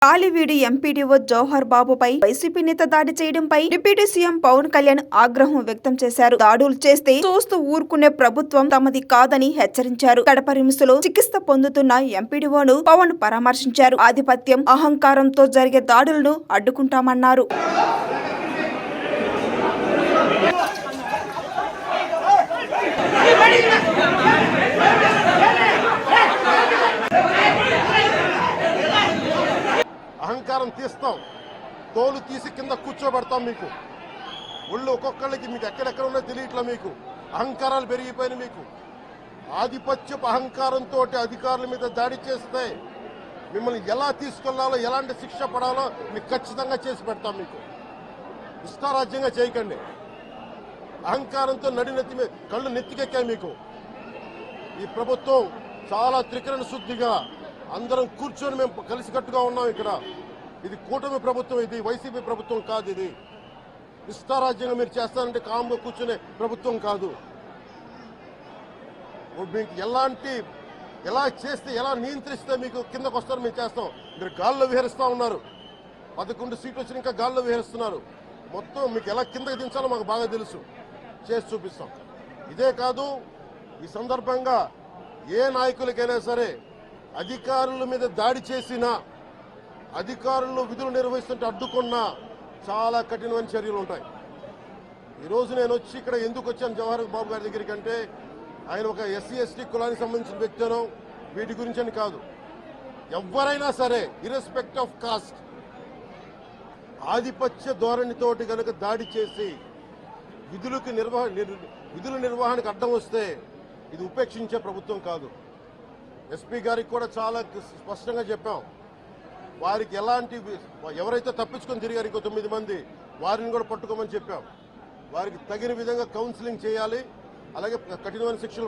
కాలివీడి MPDO Jawahar బాబుపై YCP నేత దాడి చేయడంపై డిప్యూటీ సీఎం పవన్ కళ్యాణ్ ఆగ్రహం వ్యక్తం చేశారు. దాడులు చేస్తే చూస్తూ ఊరుకునే ప్రభుత్వం తమది కాదని హెచ్చరించారు. కడప రిమ్స్ లో చికిత్స పొందుతున్న ఎంపీడీఓను పవన్ పరామర్శించారు. ఆధిపత్యం, అహంకారంతో జరిగే దాడులను అడ్డుకుంటామన్నారు. అహంకారం తీస్తాం, తోలు తీసి కింద కూర్చోబెడతాం. మీకు ఒళ్ళు ఒక్కొక్కళ్ళకి మీకు ఎక్కడెక్కడ ఉన్నో తెలియట్లా. మీకు అహంకారాలు పెరిగిపోయిన మీకు ఆధిపత్యపు అహంకారంతో అధికారుల మీద దాడి చేస్తే మిమ్మల్ని ఎలా తీసుకెళ్లాలో, ఎలాంటి శిక్ష పడాలో మీకు ఖచ్చితంగా చేసి పెడతాం. మీకు ఇష్టారాజ్యంగా చేయకండి. అహంకారంతో నడినెత్తి మీద కళ్ళు నెత్తికెక్కాయి. మీకు ఈ ప్రభుత్వం చాలా త్రికరణ శుద్ధిగా అందరం కూర్చొని మేము కలిసికట్టుగా ఉన్నాం. ఇక్కడ ఇది కూటమి ప్రభుత్వం, ఇది వైసీపీ ప్రభుత్వం కాదు. ఇది ఇష్టారాజ్యంగా మీరు చేస్తారంటే కామ్గా కూర్చునే ప్రభుత్వం కాదు. మీకు ఎలా చేస్తే, ఎలా నియంత్రిస్తే మీకు కిందకు వస్తారో మేము చేస్తాం. మీరు గాల్లో విహరిస్తూ ఉన్నారు. 11 సీట్లు వచ్చిన ఇంకా గాల్లో విహరిస్తున్నారు. మొత్తం మీకు ఎలా కిందకి దించాలో మాకు బాగా తెలుసు. చేసి చూపిస్తాం. ఇదే కాదు, ఈ సందర్భంగా ఏ నాయకులకైనా సరే అధికారుల మీద దాడి చేసినా, అధికారులు విధులు నిర్వహిస్తుంటే అడ్డుకున్నా చాలా కఠినమైన చర్యలు ఉంటాయి. ఈరోజు నేను వచ్చి ఇక్కడ ఎందుకు వచ్చాను జవహర్ బాబు గారి దగ్గరికి అంటే, ఆయన ఒక ఎస్సీ ఎస్టీ కులానికి సంబంధించిన వ్యక్తినో వీటి గురించి అని కాదు. ఎవరైనా సరే ఇర్రెస్పెక్ట్ ఆఫ్ కాస్ట్ ఆధిపత్య ధోరణితోటి కనుక దాడి చేసి విధుల నిర్వహణకు అడ్డం వస్తే ఇది ఉపేక్షించే ప్రభుత్వం కాదు. ఎస్పీ గారికి కూడా చాలా స్పష్టంగా చెప్పాం. వారికి ఎవరైతే తప్పించుకొని తిరిగారు ఇంకో 9 మంది, వారిని కూడా పట్టుకోమని చెప్పాం. వారికి తగిన విధంగా కౌన్సిలింగ్ చేయాలి, అలాగే కఠినమైన శిక్షలు